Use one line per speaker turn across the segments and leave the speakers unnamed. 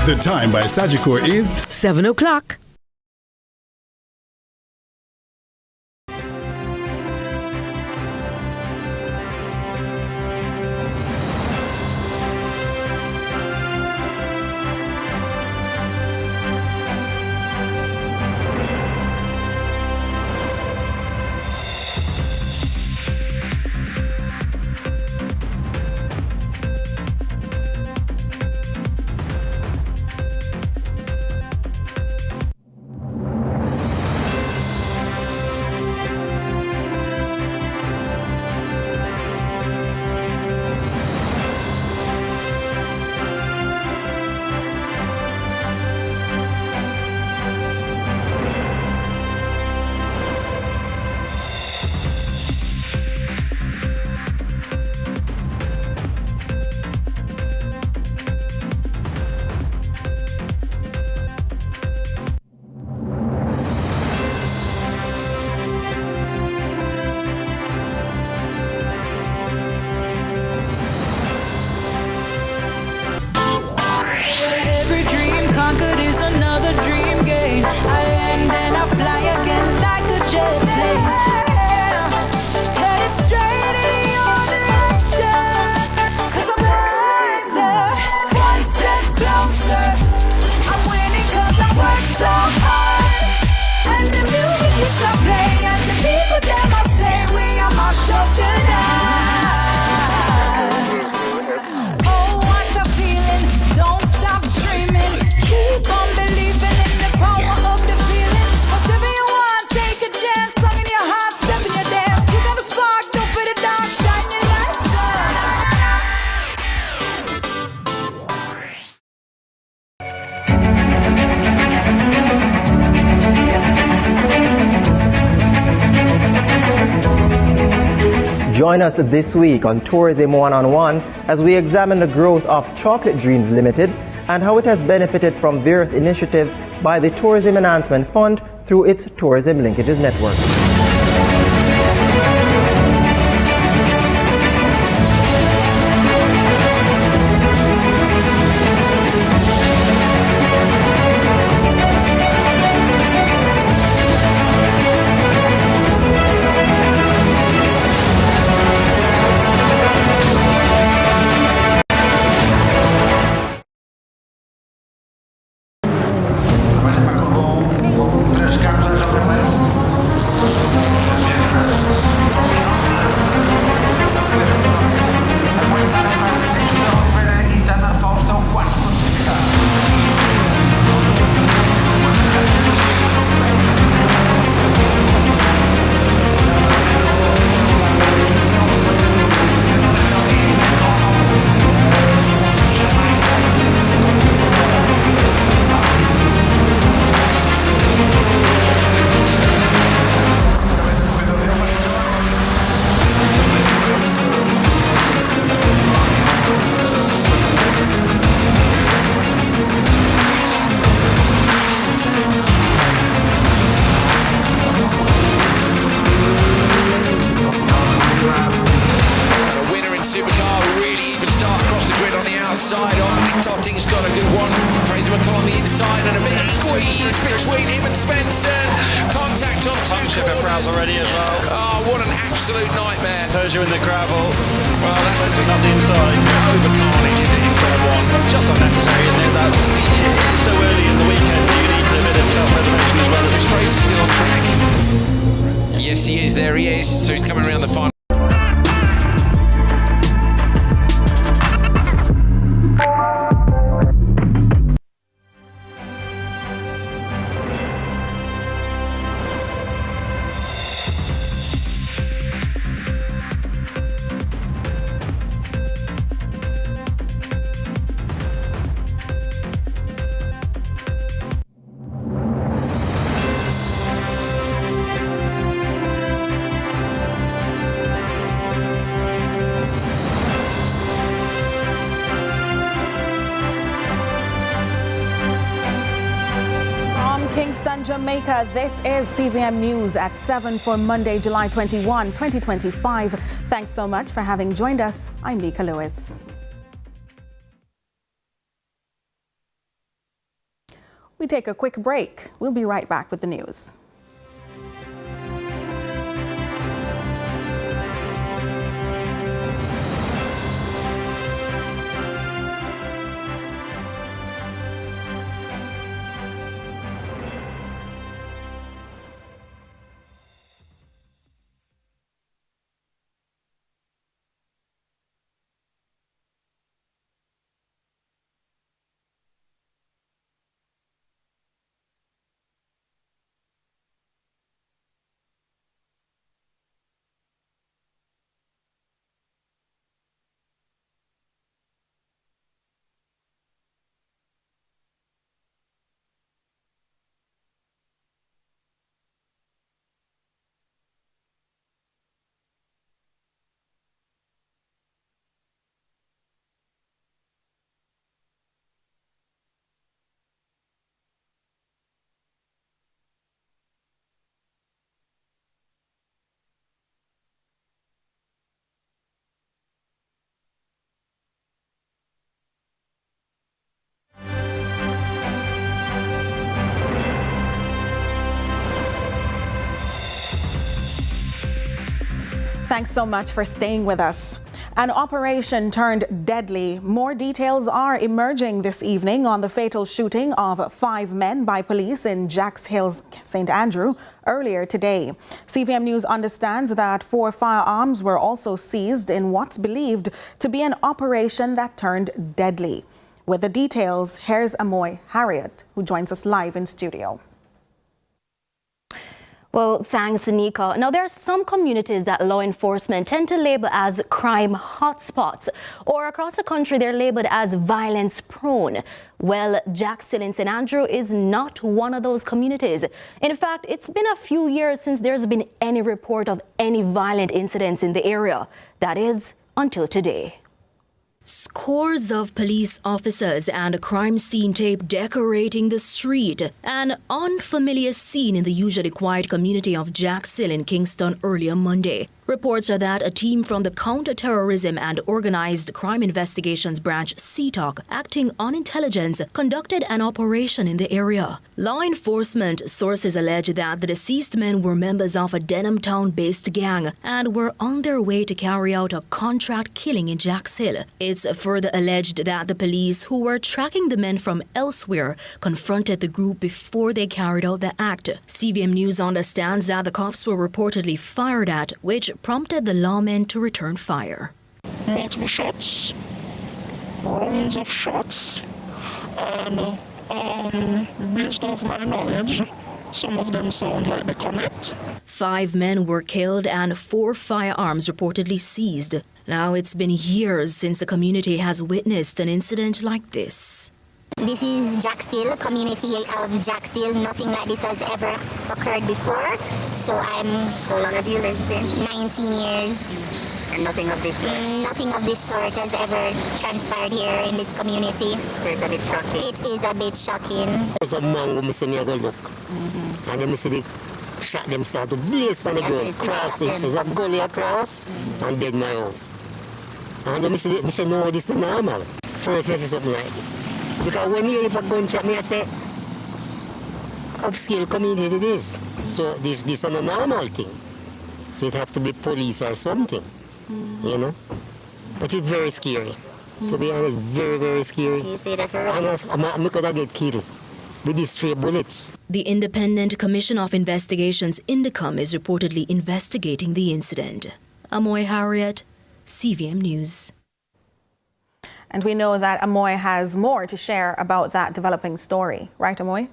The time by Sagicor is
7 o'clock.
Join us this week on Tourism One-on-One as we examine the growth of Chocolate Dreams Limited and how it has benefited from various initiatives by the Tourism Enhancement Fund through its Tourism Linkages Network.
Jamaica, this is CVM News at 7 for Monday, July 21, 2025. Thanks so much for having joined us. I'm Mika Lewis. We take a quick break. We'll be right back with the news. Thanks so much for staying with us. An operation turned deadly. More details are emerging this evening on the fatal shooting of 5 men by police in Jacks Hills, St. Andrew, earlier today. CVM News understands that 4 firearms were also seized in what's believed to be an operation that turned deadly. With the details, here's Amoy Harriet, who joins us live in studio.
Well, thanks, Nika. Now, there are some communities that law enforcement tend to label as crime hotspots, or across the country, they're labeled as violence prone. Well, Jacks Hill in St. Andrew is not one of those communities. In fact, it's been a few years since there's been any report of any violent incidents in the area. That is, until today. Scores of police officers and a crime scene tape decorating the street. An unfamiliar scene in the usually quiet community of Jacks Hill in Kingston earlier Monday. Reports are that a team from the Counter-Terrorism and Organized Crime Investigations Branch, CTOC, acting on intelligence, conducted an operation in the area. Law enforcement sources allege that the deceased men were members of a Denhamtown-based gang and were on their way to carry out a contract killing in Jacks Hill. It's further alleged that the police, who were tracking the men from elsewhere, confronted the group before they carried out the act. CVM News understands that the cops were reportedly fired at, which prompted the lawmen to return fire.
Multiple shots, rounds of shots, and based off my knowledge, some of them sound like they connect.
5 men were killed and 4 firearms reportedly seized. Now, it's been years since the community has witnessed an incident like this.
This is Jacks Hill, community of Jacks Hill. Nothing like this has ever occurred before. So how long have you lived in? 19 years. And nothing of this sort? Nothing of this sort has ever transpired here in this community. So it's a bit shocking? It is a bit shocking.
There's a man who missed me a go look. And they missed the shot them start to blaze from the ground. Cross, there's a gully across and dead my house. And they missed no, this is normal. First this is something like this. Because when you hear a gunshot, I say, upscale community it is. So this is a normal thing. So it have to be police or something, you know. But it's very scary. To be honest, very, very scary.
You see that for real?
And I could get killed with these 3 bullets.
The Independent Commission of Investigations, INDECOM, is reportedly investigating the incident. Amoy Harriet, CVM News.
And we know that Amoy has more to share about that developing story. Right, Amoy?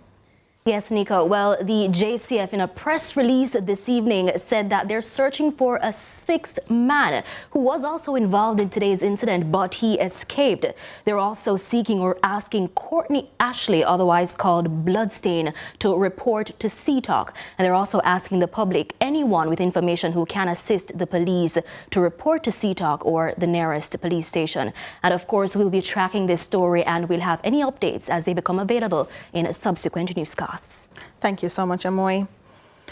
Yes, Nico. Well, the JCF in a press release this evening said that they're searching for a 6th man who was also involved in today's incident, but he escaped. They're also seeking or asking Courtney Ashley, otherwise called Bloodstain, to report to CTOC. And they're also asking the public, anyone with information who can assist the police, to report to CTOC or the nearest police station. And of course, we'll be tracking this story and we'll have any updates as they become available in subsequent newscasts.
Thank you so much, Amoy.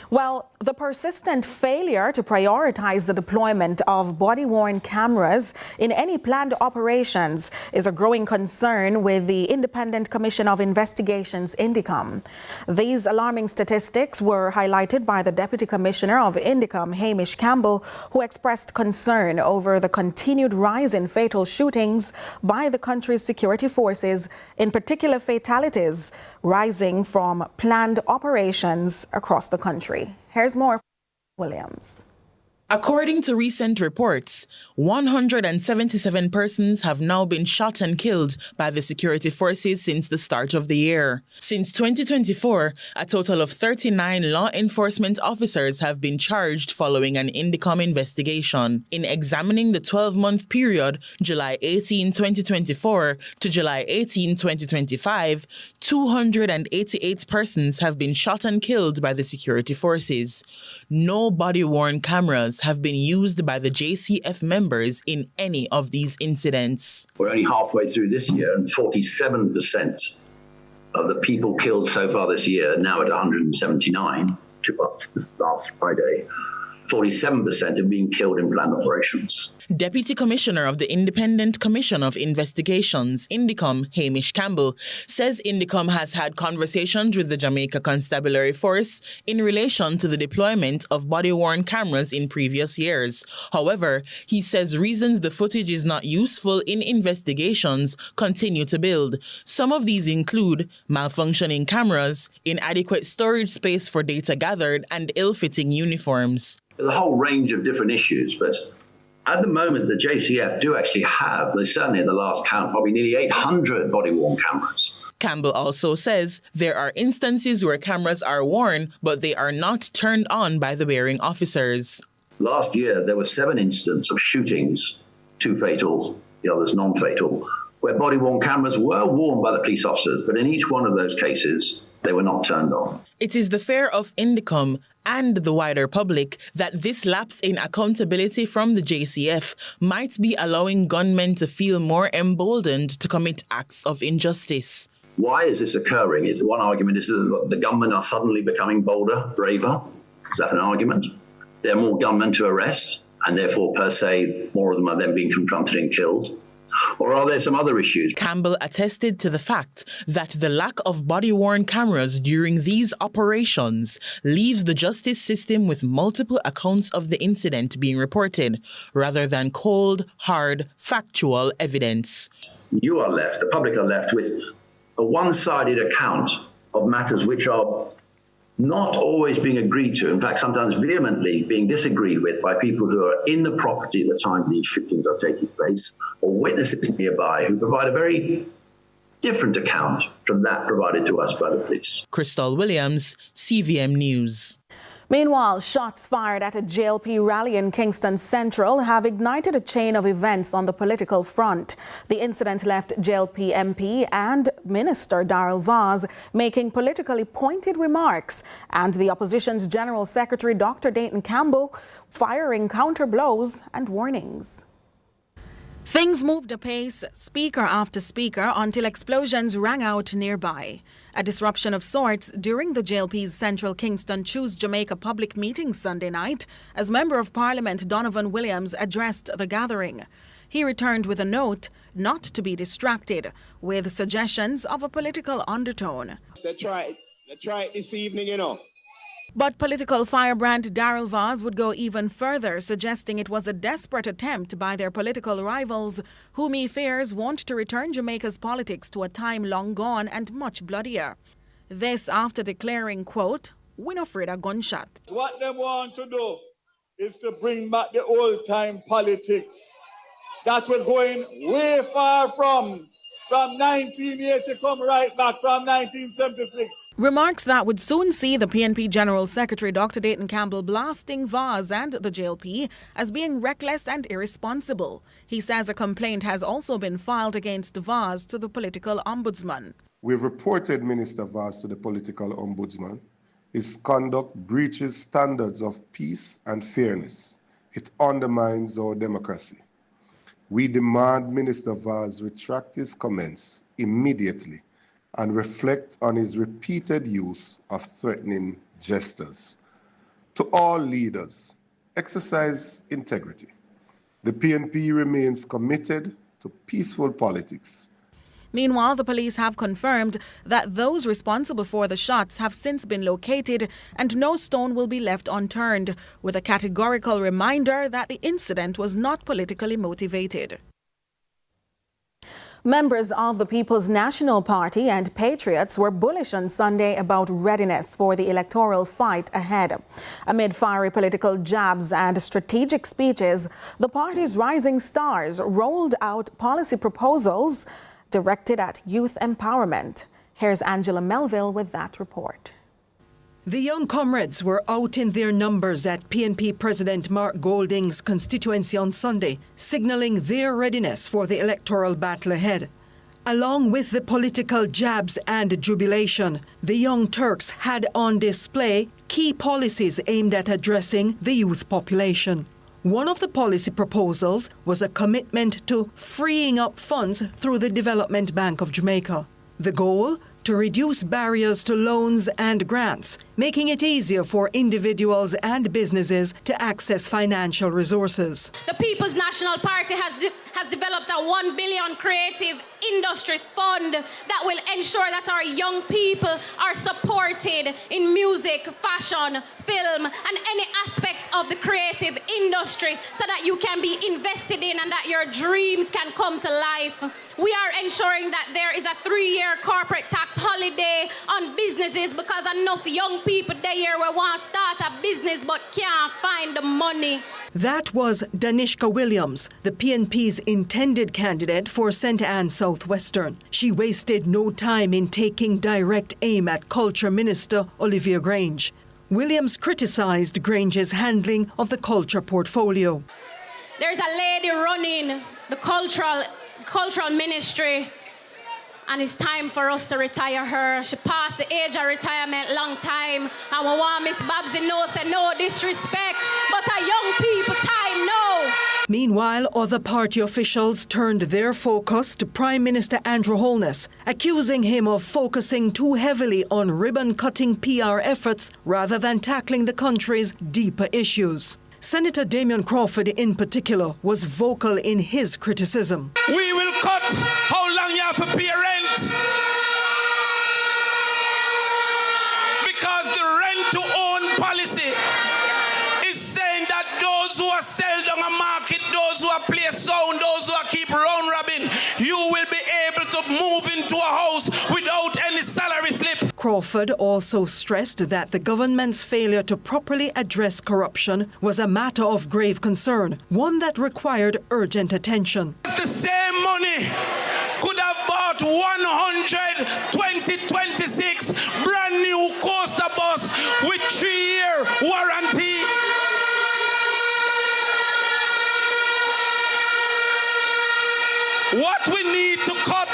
Well, the persistent failure to prioritize the deployment of body-worn cameras in any planned operations is a growing concern with the Independent Commission of Investigations, INDECOM. These alarming statistics were highlighted by the Deputy Commissioner of INDECOM, Hamish Campbell, who expressed concern over the continued rise in fatal shootings by the country's security forces, in particular fatalities rising from planned operations across the country. Here's more from Williams.
According to recent reports, 177 persons have now been shot and killed by the security forces since the start of the year. Since 2024, a total of 39 law enforcement officers have been charged following an INDECOM investigation. In examining the 12-month period, July 18, 2024 to July 18, 2025, 288 persons have been shot and killed by the security forces. No body-worn cameras have been used by the JCF members in any of these incidents.
We're only halfway through this year, and 47% of the people killed so far this year, now at 179, this last Friday, 47% have been killed in planned operations.
Deputy Commissioner of the Independent Commission of Investigations, INDECOM, Hamish Campbell, says INDECOM has had conversations with the Jamaica Constabulary Force in relation to the deployment of body-worn cameras in previous years. However, he says reasons the footage is not useful in investigations continue to build. Some of these include malfunctioning cameras, inadequate storage space for data gathered, and ill-fitting uniforms.
There's a whole range of different issues, but at the moment, the JCF do actually have, certainly at the last count, probably nearly 800 body-worn cameras.
Campbell also says there are instances where cameras are worn, but they are not turned on by the wearing officers.
Last year, there were 7 incidents of shootings, 2 fatal, the others non-fatal, where body-worn cameras were worn by the police officers, but in each one of those cases, they were not turned on.
It is the fear of INDECOM and the wider public that this lapse in accountability from the JCF might be allowing gunmen to feel more emboldened to commit acts of injustice.
Why is this occurring? One argument is that the gunmen are suddenly becoming bolder, braver. Is that an argument? There are more gunmen to arrest, and therefore, per se, more of them are then being confronted and killed. Or are there some other issues?
Campbell attested to the fact that the lack of body-worn cameras during these operations leaves the justice system with multiple accounts of the incident being reported, rather than cold, hard, factual evidence.
You are left, the public are left with a one-sided account of matters which are not always being agreed to, in fact, sometimes vehemently being disagreed with by people who are in the property at the time these shootings are taking place, or witnesses nearby who provide a very different account from that provided to us by the police.
Crystal Williams, CVM News.
Meanwhile, shots fired at a JLP rally in Kingston Central have ignited a chain of events on the political front. The incident left JLP MP and Minister Darrell Vaz making politically pointed remarks, and the opposition's General Secretary Dr. Dayton Campbell firing counter blows and warnings. Things moved apace, speaker after speaker, until explosions rang out nearby. A disruption of sorts during the JLP's Central Kingston Choose Jamaica public meeting Sunday night, as Member of Parliament Donovan Williams addressed the gathering. He returned with a note not to be distracted, with suggestions of a political undertone.
They try it this evening, you know.
But political firebrand Darrell Vaz would go even further, suggesting it was a desperate attempt by their political rivals, whom he fears want to return Jamaica's politics to a time long gone and much bloodier. This after declaring, quote, "We're not afraid of gunshot."
What they want to do is to bring back the old-time politics that we're going way far from 1980 come right back from 1976.
Remarks that would soon see the PNP General Secretary Dr. Dayton Campbell blasting Vaz and the JLP as being reckless and irresponsible. He says a complaint has also been filed against Vaz to the political ombudsman.
We've reported Minister Vaz to the political ombudsman. His conduct breaches standards of peace and fairness. It undermines our democracy. We demand Minister Vaz retract his comments immediately and reflect on his repeated use of threatening gestures. To all leaders, exercise integrity. The PNP remains committed to peaceful politics.
Meanwhile, the police have confirmed that those responsible for the shots have since been located and no stone will be left unturned, with a categorical reminder that the incident was not politically motivated. Members of the People's National Party and Patriots were bullish on Sunday about readiness for the electoral fight ahead. Amid fiery political jabs and strategic speeches, the party's rising stars rolled out policy proposals directed at youth empowerment. Here's Angela Melville with that report.
The young comrades were out in their numbers at PNP President Mark Golding's constituency on Sunday, signalling their readiness for the electoral battle ahead. Along with the political jabs and jubilation, the Young Turks had on display key policies aimed at addressing the youth population. One of the policy proposals was a commitment to freeing up funds through the Development Bank of Jamaica. The goal? To reduce barriers to loans and grants, making it easier for individuals and businesses to access financial resources.
The People's National Party has developed a $1 billion creative industry fund that will ensure that our young people are supported in music, fashion, film, and any aspect of the creative industry so that you can be invested in and that your dreams can come to life. We are ensuring that there is a 3-year corporate tax holiday on businesses because enough young people there will want to start a business but can't find the money.
That was Danishka Williams, the PNP's intended candidate for St. Anne Southwestern. She wasted no time in taking direct aim at Culture Minister Olivia Grange. Williams criticized Grange's handling of the culture portfolio.
There's a lady running the cultural ministry, and it's time for us to retire her. She passed the age of retirement long time, and we want Miss Babsy say no disrespect, but a young people time no.
Meanwhile, other party officials turned their focus to Prime Minister Andrew Holness, accusing him of focusing too heavily on ribbon-cutting PR efforts rather than tackling the country's deeper issues. Senator Damian Crawford, in particular, was vocal in his criticism.
We will cut how long you have to pay rent. Because the rent-to-own policy is saying that those who are sell down a market, those who are play sound, those who are keep round robin, you will be able to move into a house without any salary slip.
Crawford also stressed that the government's failure to properly address corruption was a matter of grave concern, one that required urgent attention.
The same money could have bought 100 2026 brand new coaster bus with 3-year warranty. What we need to cut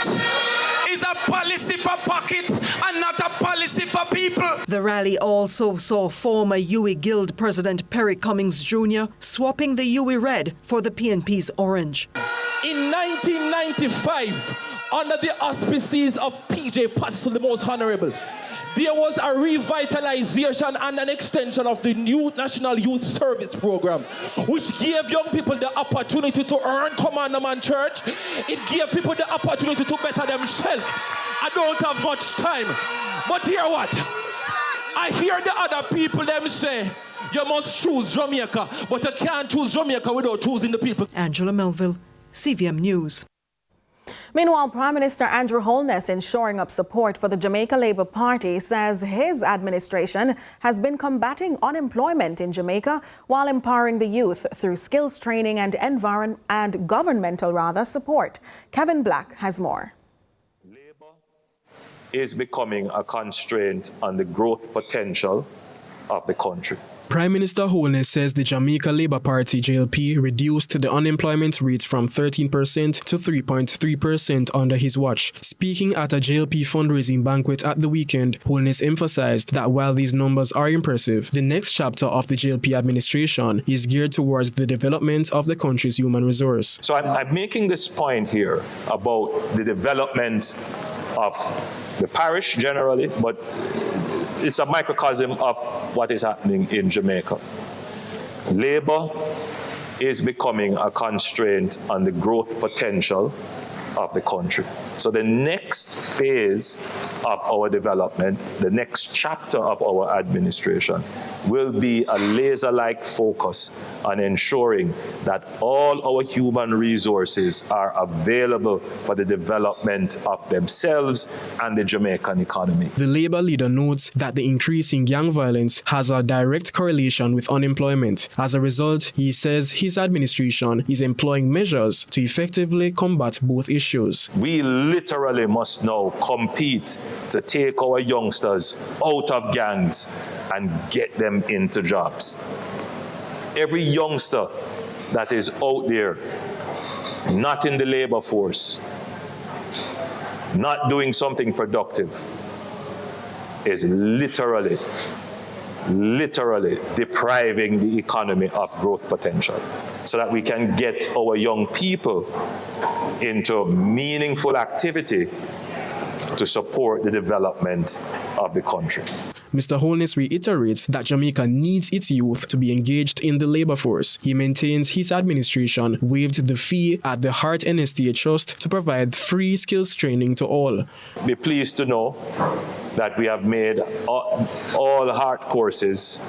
is a policy for pockets and not a policy for people.
The rally also saw former UWI Guild President Perry Cummings Jr. swapping the UWI red for the PNP's orange.
In 1995, under the auspices of PJ Patson, the most honorable, there was a revitalization and an extension of the new National Youth Service Program, which gave young people the opportunity to earn commandment church. It gave people the opportunity to better themselves. I don't have much time, but hear what? I hear the other people them say, you must choose Jamaica, but you can't choose Jamaica without choosing the people.
Angela Melville, CVM News.
Meanwhile, Prime Minister Andrew Holness, in shoring up support for the Jamaica Labour Party, says his administration has been combating unemployment in Jamaica while empowering the youth through skills training and governmental support. Kevin Black has more.
Labour is becoming a constraint on the growth potential of the country.
Prime Minister Holness says the Jamaica Labour Party JLP reduced the unemployment rate from 13% to 3.3% under his watch. Speaking at a JLP fundraising banquet at the weekend, Holness emphasized that while these numbers are impressive, the next chapter of the JLP administration is geared towards the development of the country's human resource.
So I'm making this point here about the development of the parish generally, but it's a microcosm of what is happening in Jamaica. Labor is becoming a constraint on the growth potential of the country. So the next phase of our development, the next chapter of our administration, will be a laser-like focus on ensuring that all our human resources are available for the development of themselves and the Jamaican economy.
The Labour leader notes that the increase in gang violence has a direct correlation with unemployment. As a result, he says his administration is employing measures to effectively combat both issues.
We literally must now compete to take our youngsters out of gangs and get them into jobs. Every youngster that is out there, not in the labor force, not doing something productive, is literally depriving the economy of growth potential, so that we can get our young people into meaningful activity to support the development of the country.
Mr. Holness reiterates that Jamaica needs its youth to be engaged in the labor force. He maintains his administration waived the fee at the Hart NSTA Trust to provide free skills training to all.
Be pleased to know that we have made all Hart courses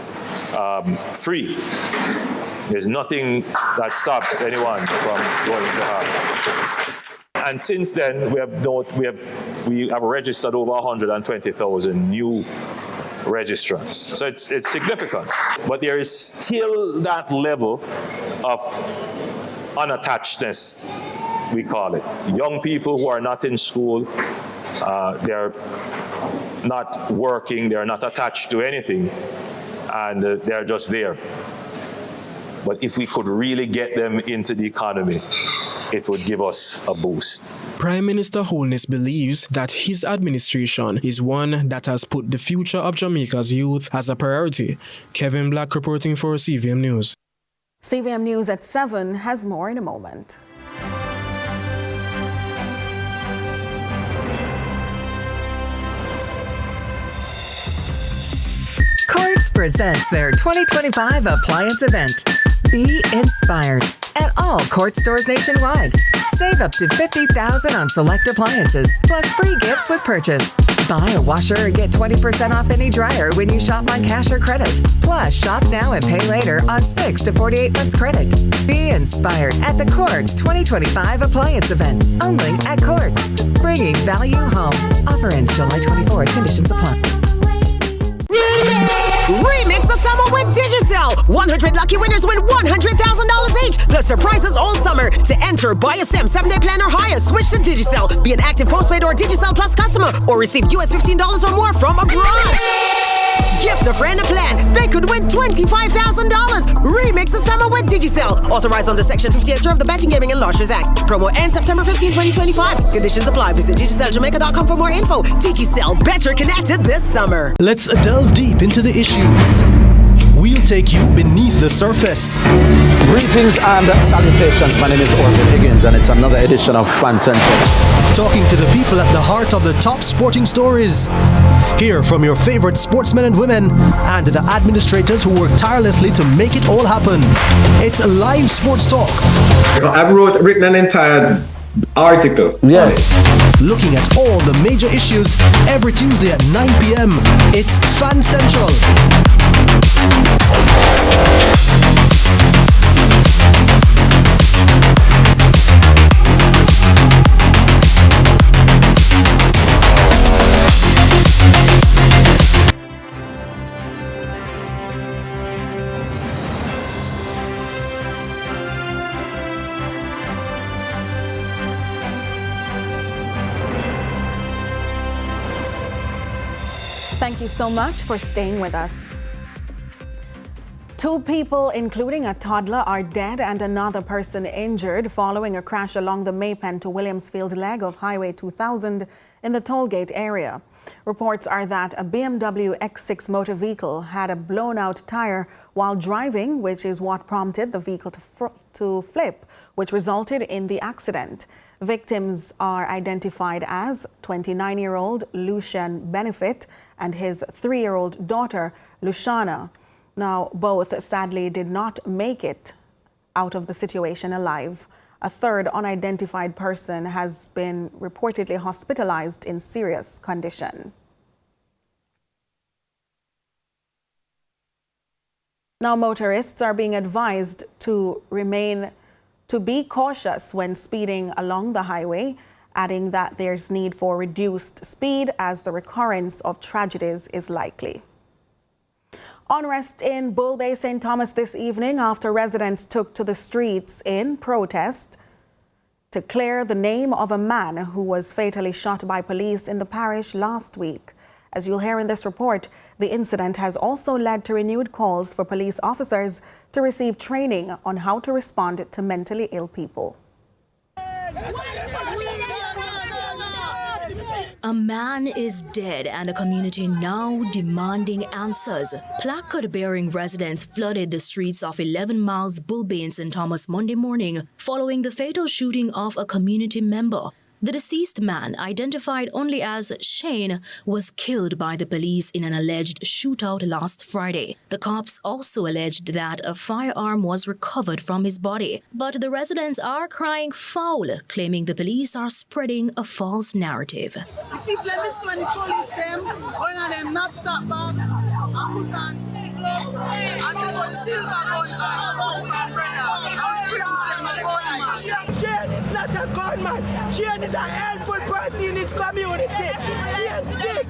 free. There's nothing that stops anyone from going to Hart. And since then, we have registered over 120,000 new registrants. So it's significant. But there is still that level of unattachedness, we call it. Young people who are not in school, they're not working, they're not attached to anything, and they're just there. But if we could really get them into the economy, it would give us a boost.
Prime Minister Holness believes that his administration is one that has put the future of Jamaica's youth as a priority. Kevin Black reporting for CVM News.
CVM News at 7 has more in a moment.
Courts presents their 2025 appliance event. Be inspired at all Court stores nationwide. Save up to $50,000 on select appliances, plus free gifts with purchase. Buy a washer or get 20% off any dryer when you shop on cash or credit. Plus, shop now and pay later on 6 to 48 months credit. Be inspired at the Courts 2025 appliance event, only at Courts. Bringing value home. Offer ends July 24th. Conditions apply.
Remix the summer with Digicel. 100 lucky winners win $100,000 each, plus surprises all summer. To enter, buy a SIM 7-day plan or higher. Switch to Digicel. Be an active postpaid or Digicel Plus customer, or receive US $15 or more from abroad. Gift a friend a plan. They could win $25,000. Remix the summer with Digicel. Authorized under Section 58 of the Betting, Gaming and Lotteries Act. Promo ends September 15, 2025. Conditions apply. Visit DigicelJamaica.com for more info. Digicel, better connected this summer.
Let's delve deep into the issues. We'll take you beneath the surface.
Greetings and salutations. My name is Orville Higgins, and it's another edition of Fan Central.
Talking to the people at the heart of the top sporting stories. Hear from your favorite sportsmen and women and the administrators who work tirelessly to make it all happen. It's live sports talk.
I've written an entire article.
Yes.
Looking at all the major issues every Tuesday at 9 p.m. It's Fan Central.
Thank you so much for staying with us. 2 people, including a toddler, are dead and another person injured following a crash along the Maypen to Williamsfield leg of Highway 2000 in the tollgate area. Reports are that a BMW X6 motor vehicle had a blown-out tire while driving, which is what prompted the vehicle to flip, which resulted in the accident. Victims are identified as 29-year-old Lucian Benefit and his 3-year-old daughter, Luciana. Now, both sadly did not make it out of the situation alive. A third unidentified person has been reportedly hospitalized in serious condition. Now, motorists are being advised to be cautious when speeding along the highway, adding that there's need for reduced speed as the recurrence of tragedies is likely. Unrest in Bull Bay, St. Thomas this evening after residents took to the streets in protest to clear the name of a man who was fatally shot by police in the parish last week. As you'll hear in this report, the incident has also led to renewed calls for police officers to receive training on how to respond to mentally ill people.
A man is dead and a community now demanding answers. Placard-bearing residents flooded the streets of 11 miles Bull Bay in St. Thomas Monday morning following the fatal shooting of a community member. The deceased man, identified only as Shane, was killed by the police in an alleged shootout last Friday. The cops also alleged that a firearm was recovered from his body. But the residents are crying foul, claiming the police are spreading a false narrative.
The people in this one, the police them, going on them not stop back, and put on gloves, and they got the silver gun and Shane is not a gunman. Shane is a helpful person in his community. She is sick.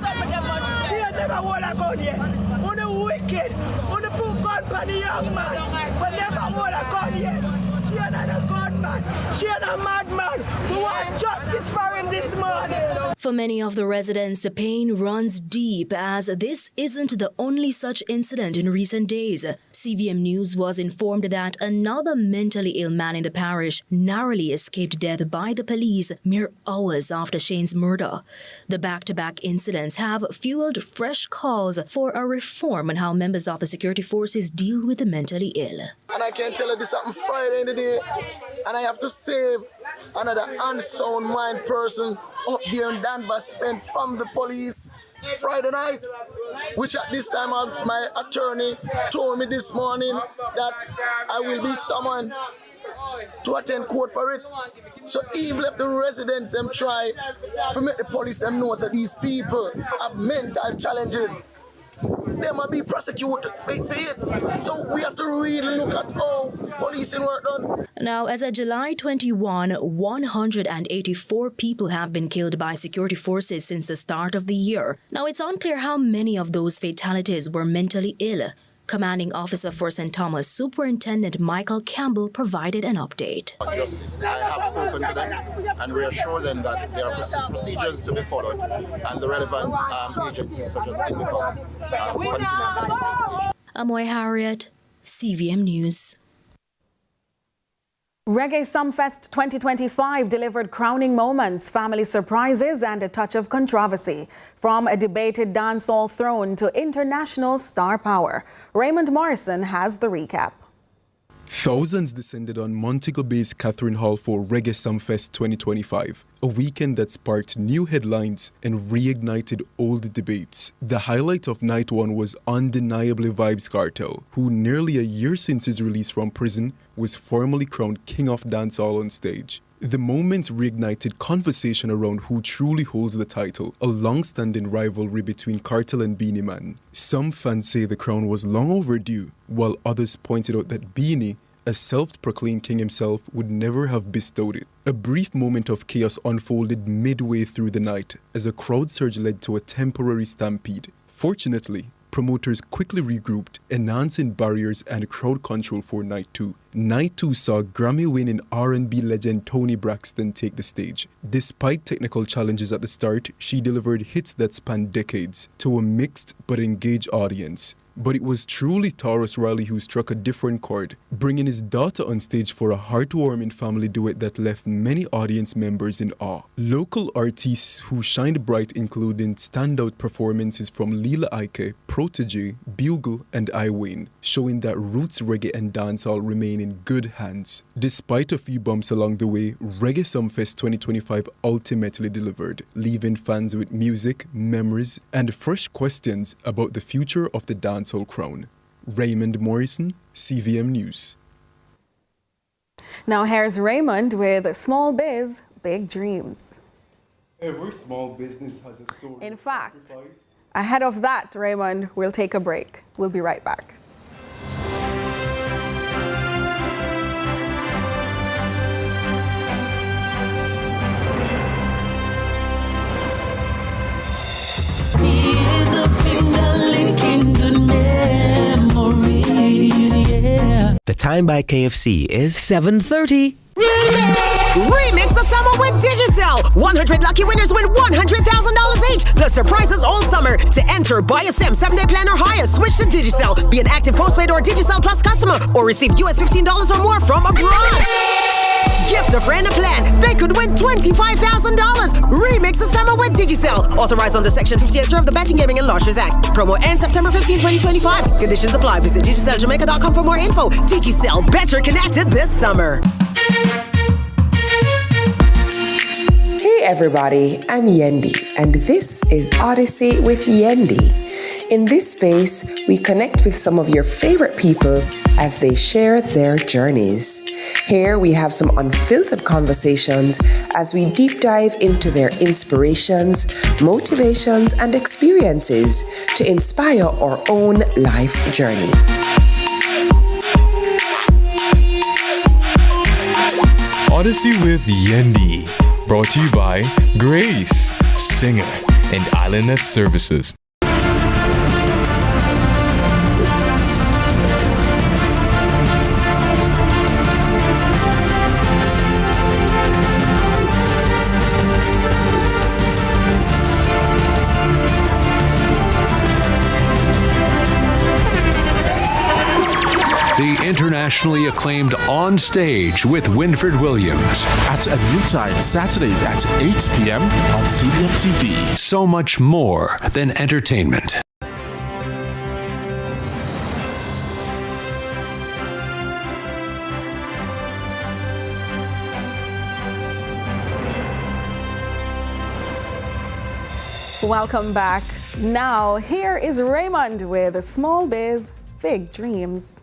She has never hold a gun yet. On the wicked, on the put gun for the young man, but never hold a gun yet. She is not a gunman. She is a madman. We want justice for him this morning.
For many of the residents, the pain runs deep as this isn't the only such incident in recent days. CVM News was informed that another mentally ill man in the parish narrowly escaped death by the police mere hours after Shane's murder. The back-to-back incidents have fueled fresh calls for a reform on how members of the security forces deal with the mentally ill.
And I can tell you this happened Friday in the day, and I have to save another unsound mind person up there in Danvers spent from the police Friday night, which at this time my attorney told me this morning that I will be summoned to attend court for it. So even if the residents them try to make the police them know that these people have mental challenges, they might be prosecuted for it. So we have to really look at how policing work done.
Now, as of July 21, 184 people have been killed by security forces since the start of the year. Now, it's unclear how many of those fatalities were mentally ill. Commanding Officer for St. Thomas, Superintendent Michael Campbell provided an update.
Justice, I have spoken to them and reassure them that there are procedures to be followed and the relevant agencies such as INDICOM continue the investigation.
Amoy Harriet, CVM News.
Reggae Sumfest 2025 delivered crowning moments, family surprises, and a touch of controversy. From a debated dancehall throne to international star power, Raymond Morrison has the recap.
Thousands descended on Montego-based Catherine Hall for Reggae Sumfest 2025, a weekend that sparked new headlines and reignited old debates. The highlight of night one was undeniably Vybz Kartel, who nearly a year since his release from prison was formally crowned King of Dancehall on stage. The moment reignited conversation around who truly holds the title, a long-standing rivalry between Kartel and Beenie Man. Some fans say the crown was long overdue, while others pointed out that Beenie, a self-proclaimed king himself, would never have bestowed it. A brief moment of chaos unfolded midway through the night as a crowd surge led to a temporary stampede. Fortunately, promoters quickly regrouped, enhancing barriers and crowd control for Night 2. Night 2 saw Grammy-winning R&B legend Toni Braxton take the stage. Despite technical challenges at the start, she delivered hits that spanned decades to a mixed but engaged audience. But it was truly Taurus Riley who struck a different chord, bringing his daughter on stage for a heartwarming family duet that left many audience members in awe. Local artists who shined bright included standout performances from Lila Ike, Protégé, Bugle and I Wayne, showing that roots reggae and dancehall remain in good hands. Despite a few bumps along the way, Reggae Sumfest 2025 ultimately delivered, leaving fans with music, memories and fresh questions about the future of the dancehall crown. Raymond Morrison, CVM News.
Now here's Raymond with Small Biz, Big Dreams.
Every small business has a story.
In fact, ahead of that, Raymond, we'll take a break. We'll be right back.
Tears of finger-licking good memories, yeah.
The time by KFC is
7:30. Remix the summer with Digicel. 100 lucky winners win $100,000 each, plus surprises all summer. To enter, buy a SIM, 7-day plan or higher, switch to Digicel. Be an active postpaid or Digicel Plus customer, or receive US $15 or more from abroad. Gift a friend a plan. They could win $25,000. Remix the summer with Digicel. Authorized under Section 58 of the Betting, Gaming and Lotteries Act. Promo ends September 15, 2025. Conditions apply. Visit DigicelJamaica.com for more info. Digicel, better connected this summer.
Hey everybody, I'm Yendi, and this is Odyssey with Yendi. In this space, we connect with some of your favorite people as they share their journeys. Here we have some unfiltered conversations as we deep dive into their inspirations, motivations, and experiences to inspire our own life journey.
Odyssey with Yendi. Brought to you by Grace, Singer, and IslandNet Services.
The internationally acclaimed On Stage with Winfred Williams.
At a new time, Saturdays at 8 p.m. on CVM TV.
So much more than entertainment.
Welcome back. Now, here is Raymond with Small Biz, Big Dreams.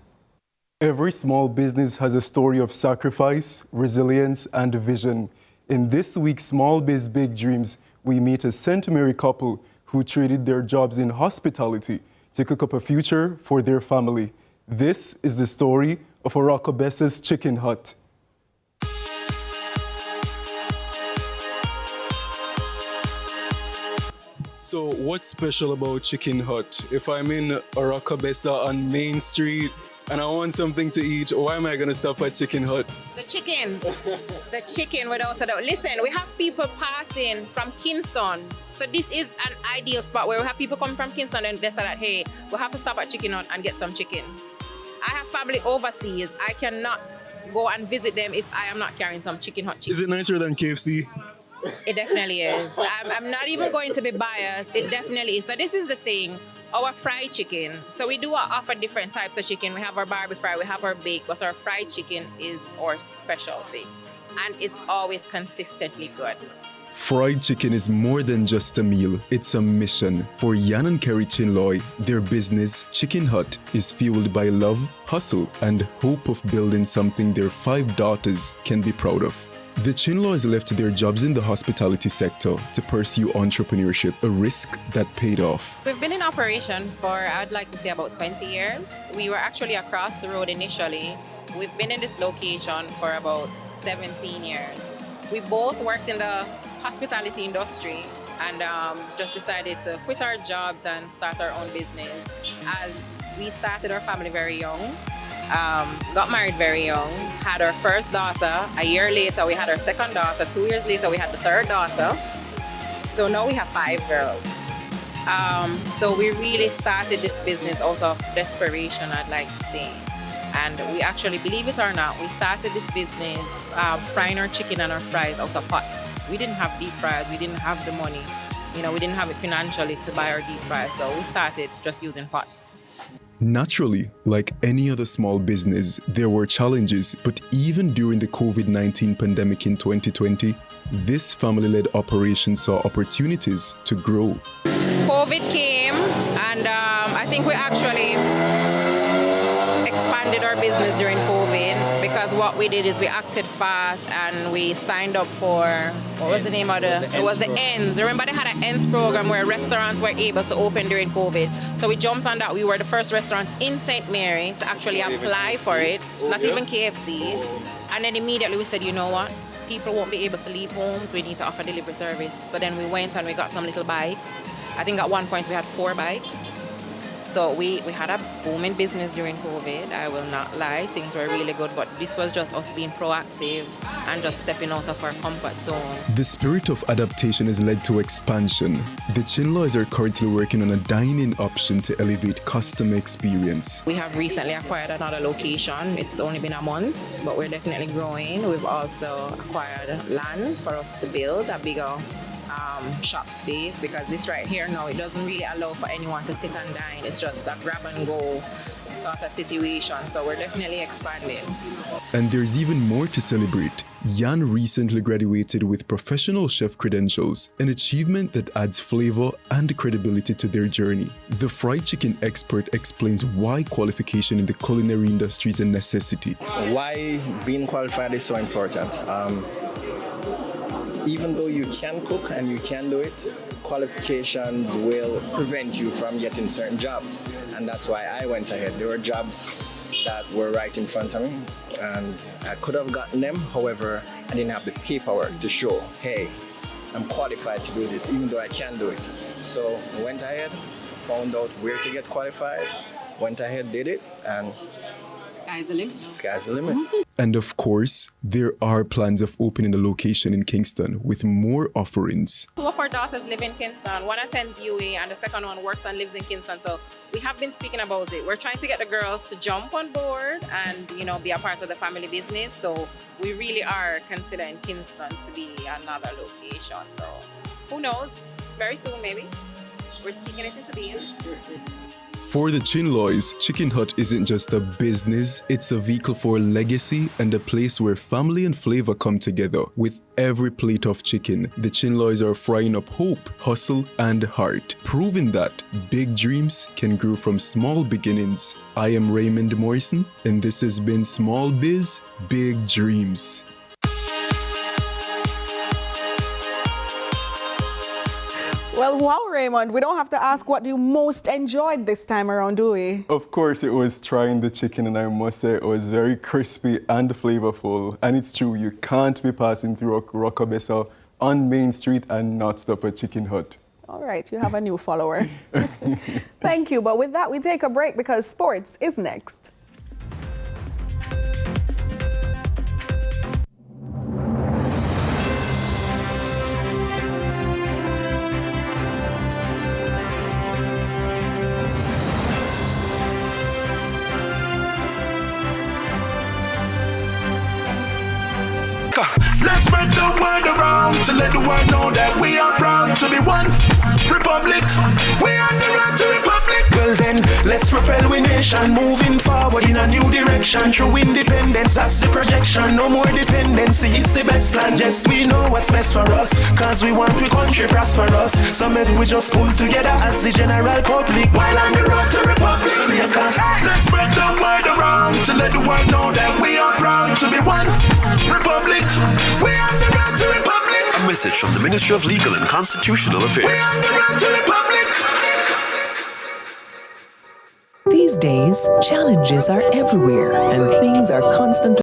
Every small business has a story of sacrifice, resilience, and vision. In this week's Small Biz Big Dreams, we meet a St. Mary couple who traded their jobs in hospitality to cook up a future for their family. This is the story of Arakabesa's Chicken Hut. So what's special about Chicken Hut? If I'm in Arakabesa on Main Street and I want something to eat, why am I going to stop at Chicken Hut?
The chicken. The chicken without a doubt. Listen, we have people passing from Kingston. So this is an ideal spot where we have people come from Kingston and they say that, hey, we have to stop at Chicken Hut and get some chicken. I have family overseas. I cannot go and visit them if I am not carrying some Chicken Hut chicken.
Is it nicer than KFC?
It definitely is. I'm not even going to be biased. It definitely is. So this is the thing, our fried chicken. So we do offer different types of chicken. We have our barbecue fry, we have our baked, but our fried chicken is our specialty. And it's always consistently good.
Fried chicken is more than just a meal, it's a mission. For Yan and Kerry Chinloy, their business, Chicken Hut, is fueled by love, hustle, and hope of building something their 5 daughters can be proud of. The Chinloys left their jobs in the hospitality sector to pursue entrepreneurship, a risk that paid off.
We've been in operation for, I'd like to say, about 20 years. We were actually across the road initially. We've been in this location for about 17 years. We both worked in the hospitality industry and just decided to quit our jobs and start our own business. As we started our family very young, got married very young, had our first daughter. A year later, we had our second daughter. 2 years later, we had the third daughter. So now we have 5 girls. So we really started this business out of desperation, I'd like to say. And we actually, believe it or not, we started this business frying our chicken and our fries out of pots. We didn't have deep fryers, we didn't have the money. we didn't have it financially to buy our deep fryer, so we started just using pots.
Naturally, like any other small business, there were challenges, but even during the COVID-19 pandemic in 2020, this family-led operation saw opportunities to grow.
COVID came, and I think we actually expanded our business during COVID, because what we did is we acted fast and we signed up for, what was the name of it was the ENDS. Remember they had an ENDS program where restaurants were able to open during COVID. So we jumped on that. We were the first restaurant in St. Mary to actually apply for it, not even KFC. And then immediately we said, you know what? People won't be able to leave homes. We need to offer delivery service. So then we went and we got some little bikes. I think at one point we had 4 bikes. So we had a booming business during COVID, I will not lie. Things were really good, but this was just us being proactive and just stepping out of our comfort zone.
The spirit of adaptation has led to expansion. The Chinloys are currently working on a dine-in option to elevate customer experience.
We have recently acquired another location. It's only been a month, but we're definitely growing. We've also acquired land for us to build a bigger shop space, because this right here now, it doesn't really allow for anyone to sit and dine. It's just a grab and go sort of situation, so we're definitely expanding.
And there's even more to celebrate. Jan recently graduated with professional chef credentials, an achievement that adds flavor and credibility to their journey. The fried chicken expert explains why qualification in the culinary industry is a necessity.
Why being qualified is so important. Even though you can cook and you can do it, qualifications will prevent you from getting certain jobs. And that's why I went ahead. There were jobs that were right in front of me and I could have gotten them. However, I didn't have the paperwork to show, hey, I'm qualified to do this, even though I can do it. So I went ahead, found out where to get qualified, went ahead, did it, and
sky's the limit.
Sky's the limit.
And of course, there are plans of opening a location in Kingston with more offerings.
2 of our daughters live in Kingston. One attends UA and the second one works and lives in Kingston. So we have been speaking about it. We're trying to get the girls to jump on board and, be a part of the family business. So we really are considering Kingston to be another location. So who knows? Very soon, maybe. We're speaking it into being.
For the Chinloys, Chicken Hut isn't just a business, it's a vehicle for legacy and a place where family and flavor come together. With every plate of chicken, the Chinloys are frying up hope, hustle, and heart, proving that big dreams can grow from small beginnings. I am Raymond Morrison, and this has been Small Biz, Big Dreams.
Well, wow, Raymond, we don't have to ask what you most enjoyed this time around, do we?
Of course, it was trying the chicken, and I must say it was very crispy and flavorful. And it's true, you can't be passing through Rockabessa on Main Street and not stop at Chicken Hut.
All right, you have a new follower. Thank you. But with that, we take a break because sports is next.
Let's spread the word around to let the world know that we are proud to be one republic. We on the road to republic. Well then, let's propel we nation moving forward in a new direction. True independence, that's the projection. No more dependency, it's the best plan. Yes, we know what's best for us, cause we want we country prosperous. So make we just pull together as the general public while on the road to republic. Let's spread the word around to let the world know that we are proud to be one republic. We on the road to republic.
A message from the Ministry of Legal and Constitutional Affairs.
We on the road to republic.
These days, challenges are everywhere and things are constantly